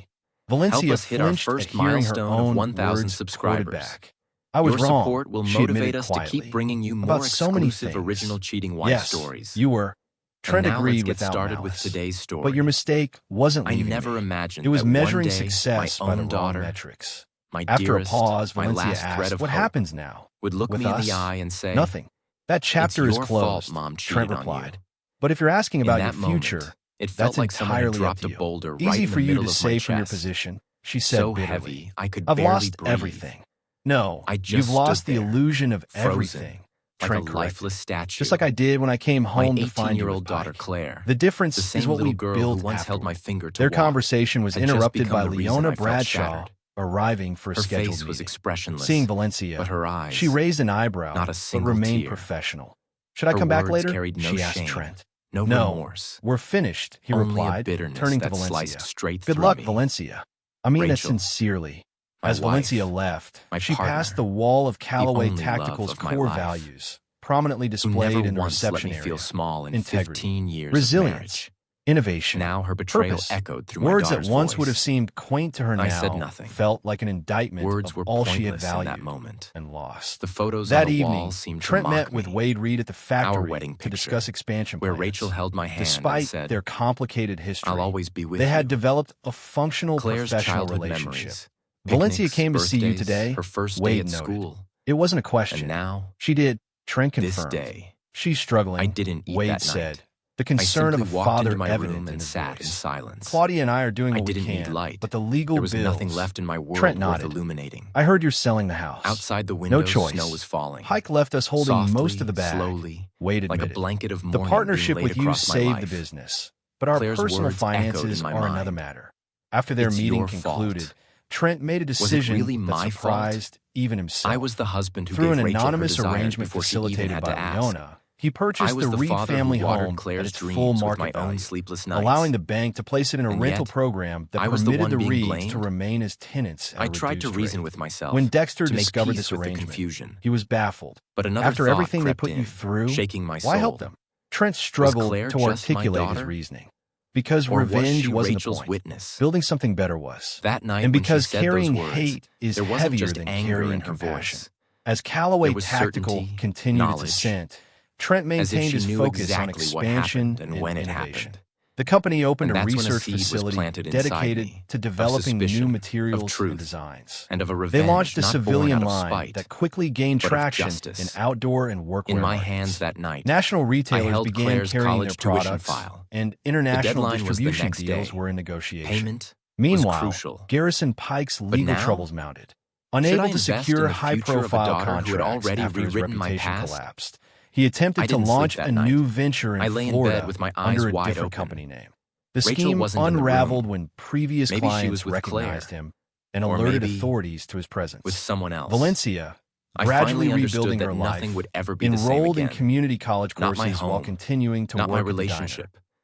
Valencia Help us hit our flinched first at hearing her milestone own of 1,000 words subscribers. quoted back. I was Your wrong, support will she motivate admitted us to quietly. keep bringing you About more so many exclusive things. original cheating wife Yes, stories. you were. Trent And now agreed let's get without started malice. with today's story. But your mistake wasn't I leaving never me. imagined It was that measuring one day, success my by the own wrong daughter, metrics. my After dearest, a pause, my Valencia last thread asked, of what hope, happens now? would look With me in us? the eye and say, Nothing. That chapter "It's is your closed, fault Mom cheated Trent on replied. you." But if you're asking In about that your future, moment, it felt that's like someone had entirely up dropped to a you. boulder right Easy in the for you middle to of say my from your chest. position, she said So bitterly. heavy, I could I've barely lost breathe. everything. No, I just you've stood lost the there, illusion of frozen, everything, like Trent a corrected. lifeless statue. Just like I did when I came My home to find you 18-year-old with daughter Pike. Claire, The difference the is same what little we girl who built once held my afterward. finger to Their walk, conversation was had just interrupted become by the reason Leona I felt Bradshaw shattered. arriving for a Her scheduled face was meeting. expressionless, Seeing Valencia, but her eyes, she raised an eyebrow, not a but single remained tear. professional. Should I Her come back words later? carried no She asked shame, Trent. no remorse. We're finished, he Only a replied, bitterness turning to that Valencia. sliced straight Good through luck, me. Valencia. I mean that Rachel, sincerely. my As Valencia wife, left, my she partner, passed the wall of Callaway only love Tactical's of my core life, values, prominently who displayed never in the once let reception me area. feel small in Integrity, 15 years resilience, of marriage. innovation, Now her betrayal purpose. echoed through my Words that daughter's once voice. would have seemed quaint to her I now said nothing. felt like an indictment Words of were all she had pointless in valued that moment. and lost. The photos That on the evening, wall seemed to Trent mock met with me. Wade Reed at the Our factory wedding to picture, discuss expansion where plans. Rachel held my hand and Despite said, their complicated history, "I'll always be with they had you." developed a functional Claire's professional childhood relationship. memories, Valencia picnics, came to see you birthdays, today, her first Wade day at noted. school. It wasn't a question. And now, She did, Trent this confirmed. day, She's struggling, I didn't eat Wade that said. night. The I concern of simply a walked father into my evident room in and his sat in voice. silence. Claudia and I are doing I what we didn't need can, light. but the legal There was bills. nothing left in my world Trent worth nodded. illuminating. I heard you're selling the house. Outside the window, No choice. snow was falling. Pike left us holding Softly, most of the bag. slowly, Wade like admitted. a blanket of The mourning partnership being laid with you across my saved the life. business, but our Claire's personal words echoed finances in my are another mind. matter. After their It's meeting your concluded, fault. Trent made a Was it decision really that my surprised even himself. I was the husband who Through gave an Rachel anonymous her desire arrangement before she even facilitated had by to ask. Leona, he I purchased was the the Reed father family who watered home Claire's at its dreams full with market my own value, sleepless nights. allowing the bank to place it in a And rental yet, program that I was the permitted one the being Reeds blamed. to remain as tenants at I a tried to reduced reason rate. with myself When Dexter to make discovered peace this with the arrangement, confusion. he was baffled. But another After thought everything they crept put you in, through, shaking my why soul. help them? Trent struggled Claire to just my articulate his daughter? reasoning. Because Or was revenge she wasn't the Rachel's point. witness? Building something better was. That night, And when because she said carrying those words, hate is there wasn't heavier just than anger carrying in her compassion. voice. As Callaway There was Tactical certainty, continued its knowledge, ascent, Trent as if maintained she his knew focus on exactly what expansion happened and when it innovation. happened. The company opened And a that's when a research seed was facility planted inside dedicated me to of developing new suspicion, materials of truth, and designs. and of a They revenge launched a not born civilian out of line spite, that quickly gained but of traction in justice. outdoor and workwear In my markets. hands that night, National I retailers held began Claire's carrying their college tuition products, file. and The international deadline was the distribution next deals day. were in negotiation. Payment was Meanwhile, crucial. Garrison Pike's legal now, troubles mounted. Should I Unable to invest in secure the future of a high-profile daughter who had contracts already after his rewritten my reputation past? collapsed, he attempted I to didn't sleep launch that a night. new venture in I lay in Florida bed with my eyes under a wide different open. company name. The Rachel scheme wasn't in the unraveled room. when previous Maybe she clients was with recognized Claire. him and Or alerted maybe authorities to his presence. with someone else. Valencia, I gradually finally understood rebuilding that her nothing life, would ever be the same enrolled in again. community college Not my courses while home, continuing to not my work at the diner. relationship,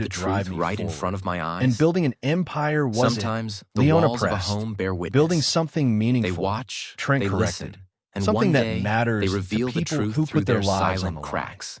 to the drive truth me right in forward. front of my eyes. And building an empire wasn't. Sometimes the Leona walls of a pressed. home bear witness. Building something meaningful. They watch, Trent they corrected. listen, and Something one that day matters they to reveal the people truth who through put their their lives on silent the line. cracks.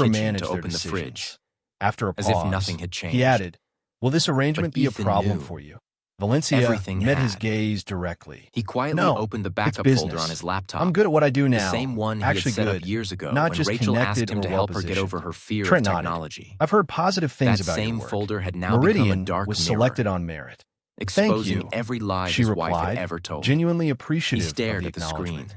kitchen micromanage to their open the decisions. fridge, After a as pause, if nothing had changed. he added, "Will this arrangement But be a Ethan problem knew. for you?" Valencia Everything met his had. gaze directly. He quietly "No, opened the it's backup folder business. on his laptop. I'm good at what I do now. The same one he Actually had set good, up years ago not when just Rachel asked connected him or to help her get over well-positioned." her fear Trent of nodded. technology. "I've heard positive things That about your same work." folder had now become a Meridian dark was mirror, selected on merit. "Thank exposing you," every lie she his wife had replied, ever told. genuinely He appreciative of stared the at the screen, acknowledgement.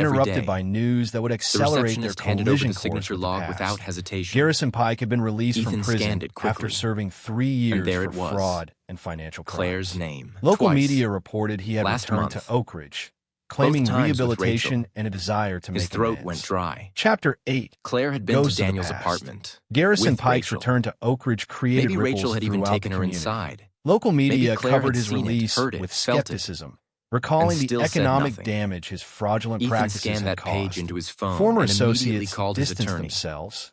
interrupted day. by news that would The accelerate their receptionist handed over collision the course signature with the log past. without hesitation. Garrison Pike had been released Ethan from prison scanned it quickly. after serving 3 years there for it was. fraud and financial Claire's crimes. name. Local Twice. media reported he had Last returned to month. Oak Ridge, claiming Both times with rehabilitation Rachel. and a desire to His make throat amends. went dry. Chapter 8. Claire had been Goes to to the Daniel's past. apartment. Garrison with Pike's Rachel. return to Oak Ridge created Maybe ripples Rachel had even throughout taken the her community. inside. Local media Maybe Claire covered had his seen it, release heard it, with felt it, skepticism, recalling and the still said economic nothing. damage his fraudulent Ethan practices scanned had that page caused. into his phone Former and immediately associates called his distanced attorney. themselves,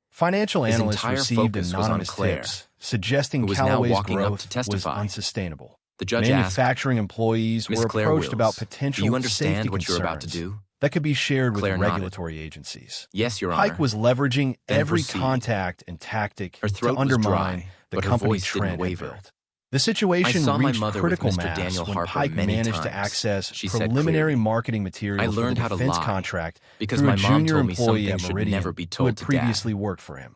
Financial His analysts entire received focus was on anonymous Claire, tips suggesting who was now Callaway's walking up growth to was testify. unsustainable. The judge asked, Manufacturing employees "Miss were Claire approached about Wills, potential do you safety understand what you're about to concerns do?" that could be shared with Claire nodded. regulatory agencies. "Yes, Your Pike Honor." was leveraging Then every proceed. contact and tactic Her to throat was undermine dry, the but her company voice didn't Trent had waver. built. The situation "I saw my reached mother with critical Mr. mass Daniel when Harper Pike many managed to times," access she said preliminary clearly. marketing "I materials for learned the how to defense lie contract because through my a mom junior told me employee something at should Meridian never be who told had to Dad. previously worked for him.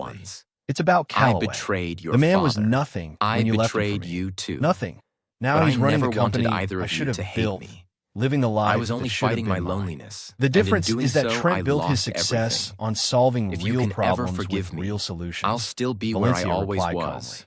ones. It's about I Calloway. betrayed your The man father. was nothing when you left him for betrayed me. you too. Nothing. Now But he's I running never the company wanted either I of should you to have hate built, me. living the life I was only that should have fighting my been mine. loneliness. The and in difference doing is that so, Trent I built his lost success everything. on solving If you real can ever problems forgive with me, real solutions. I'll still be where I Valencia always replied was. calmly.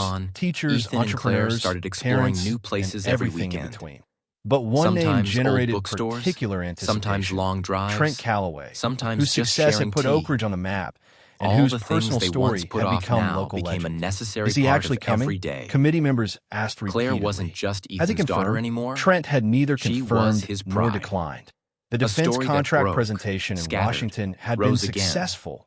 on, teachers, Ethan and Claire entrepreneurs, started exploring parents, new places and every everything in weekend. between. But one name Sometimes old generated bookstores, particular sometimes anticipation. long drives, Trent Calloway, sometimes whose just success sharing had put tea. Oak Ridge on the map and All whose the things personal they once story put had off become now local became legend. a necessary Is he part actually of coming? every day. Committee members asked repeatedly. Claire wasn't just Has he Ethan's daughter confirmed? anymore. Trent had neither She was confirmed his nor pride. declined. The A defense story that contract broke, presentation in scattered, Washington had been rose again. successful,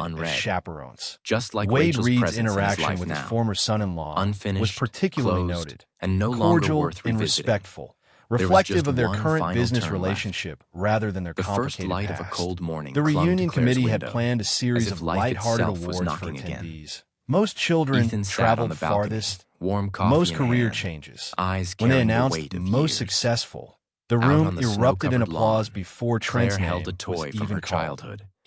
as unread. chaperones. Just like Wade Rachel's Reed's presence in his interaction life with his now. former son-in-law Unfinished, was particularly closed, noted, and no longer cordial worth and revisiting. respectful, was reflective just of their one current final business turn left. relationship rather than their The first complicated light past. of a cold morning The clung to reunion Claire's committee had window, planned a as series if of life lighthearted itself was awards for knocking again. attendees. Most children Ethan sat on traveled the balcony, farthest, warm coffee most in career hand, changes. eyes When they carrying the announced weight of most years. successful, the Out room on the erupted in snow-covered applause lawn, before Claire Trent's name held a toy was from even her called. childhood.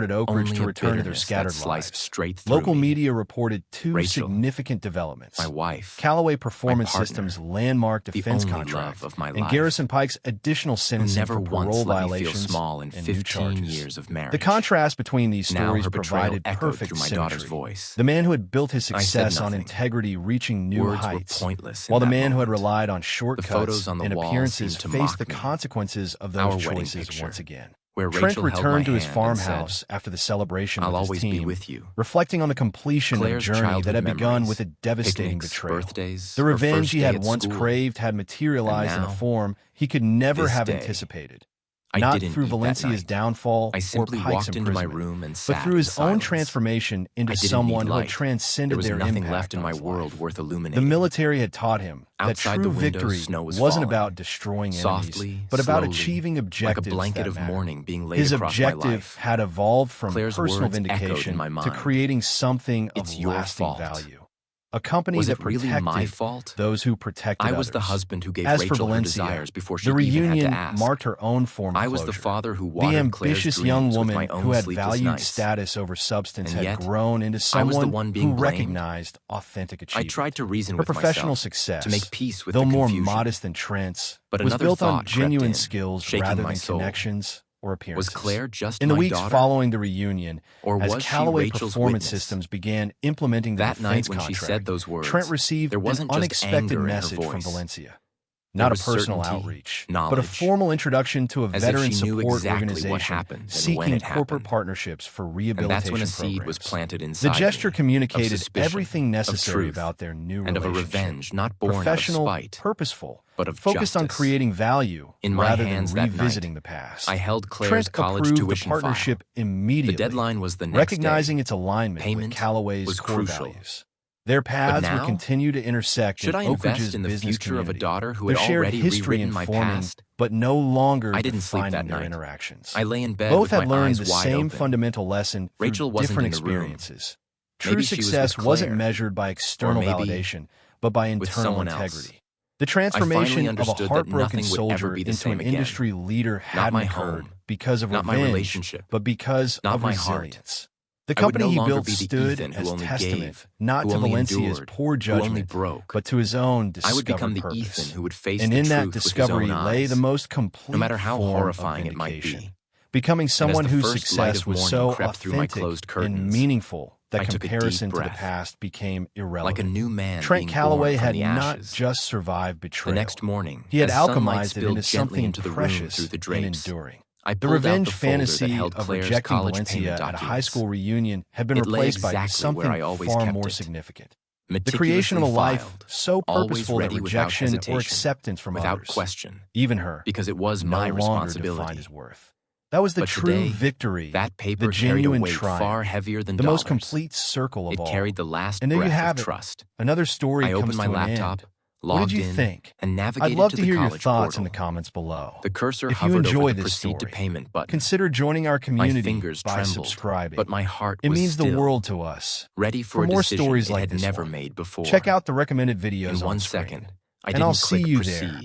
departed Oak Ridge only to a return to their bitterness that scattered sliced lives. straight through Local me. media reported two Rachel, significant developments. My wife, Callaway Performance partner, Systems' landmark the defense only contract, love of my and life, Garrison Pike's additional who sentencing never for once parole let me feel violations small in and new 15 charges. years of marriage. The contrast between these Now stories her betrayal provided echoed perfect through my symmetry. daughter's voice. The man who had built his I said success on nothing. integrity reaching new Words were heights, pointless in while the that man who had moment. relied on The shortcuts photos on the and wall appearances seemed to faced mock the me. consequences consequences of Our those wedding choices picture, once again. where Trent Rachel held my returned to his hand and said, farmhouse after the celebration "I'll with his always be team, with you." reflecting on the completion Claire's of a journey that childhood had begun memories, with a devastating picnics, betrayal. birthdays, The her revenge first he day had at once school. craved had materialized in a now, form he could never this have day, anticipated. I Not didn't through eat that Valencia's night. downfall I or simply Pike's walked into my imprisonment, room and but sat through in his own silence. transformation into I didn't someone need who had light. There transcended was their nothing impact left in on my his world life. worth The illuminating. military had taught him that Outside true the window, victory snow was wasn't falling. about destroying enemies, Softly, but about slowly, achieving like a objectives blanket that of mattered. mourning being laid His across my objective life. had evolved from Claire's personal words echoed in vindication my to mind. creating something of It's your lasting fault. value. A company Was that it really my protected fault? those who protected I was the others. husband who gave As for Rachel her Valencia, desires before she the even had reunion to ask. marked her own form of I was the closure. father who The watered Claire's ambitious young dreams with woman my who own had sleepless valued nights. status over substance And had yet, grown into I was the someone one being who blamed. recognized authentic I achievement. tried to reason Her with professional myself success, to make peace with though the more confusion. modest than Trent's, But was another built on thought crept genuine in, skills shaking rather my than soul. connections or appearances. Was Claire just In the my weeks daughter? following the reunion, Or as was she Callaway Rachel's Performance witness? Systems began implementing the That defense night when she contract, said those words, Trent received there an wasn't just unexpected anger in her message from voice. Valencia. There Not a was personal certainty, outreach, but a knowledge, formal introduction to a as if veteran she knew support exactly what organization happened and when seeking it corporate happened. partnerships for And rehabilitation that's when a seed programs. was planted The inside gesture me, of communicated suspicion, everything necessary truth, about their new and of a relationship. revenge not born out of Professional, spite, purposeful, but of focused on justice. creating value In my rather hands than that revisiting night, the past. I held Claire's Trent college approved the tuition partnership file. immediately, The deadline was the next recognizing day. its alignment Payment with Callaway's was core crucial. values. Their paths now, would continue to intersect should in I Oak invest Ridge's in the business future of a community. daughter who Their had shared already history rewritten my informing, past? but no longer I didn't sleep defining that their night. interactions. I lay in bed Both with had my learned eyes the wide same open. fundamental lesson through Rachel wasn't different in the room. experiences. True Maybe she was success with wasn't Claire. measured by external maybe validation, but by with internal someone else. integrity. The transformation of a understood that heartbroken nothing would soldier ever be the into same an again. industry leader Not my hadn't occurred home, because of not my revenge, relationship, but because not of my heart. resilience. The I would company no he longer built be the stood Ethan who as only testament gave, not who to only Valencia's endured, poor who only judgment, broke. but to his own I discovered would become the purpose. Ethan who would face And the in that truth with his discovery own lay eyes, the most complete no matter how form horrifying of it might vindication. be. Becoming someone the whose first light success of was morning so crept through my authentic closed and curtains, meaningful that I took a deep comparison to the breath. past became irrelevant. Like a new man Trent being Callaway born from had the not ashes. just survived The betrayal. next morning, He had as sunlight alchemized it spilled into gently something into the room precious through the and drapes, enduring. I The pulled out revenge the folder that fantasy held of Claire's rejecting college Valencia payment at a high documents. school reunion had been It lay replaced by exactly something where I always far kept more it. significant. The creation of a Meticulously life filed, so always purposeful that ready without rejection or hesitation, acceptance from without others, question, even her, because it was no my longer responsibility. defined his worth. That was the But true today, victory, that paper the carried a genuine weight triumph, far heavier than the dollars. most complete circle of It all. carried the last And there you breath have of it. trust. Another story I comes opened my to an laptop, end. logged What did you in, think? and navigated I'd love to to the hear your college thoughts in portal. the comments below. The cursor If you hovered over enjoy the this proceed to story, payment button. consider joining our My community fingers by trembled, subscribing. but my heart It was means the still world to us. ready for For a more decision stories it like had this never one, made before. check out the recommended videos In on 1 screen. second, I And didn't I'll click see you proceed. there.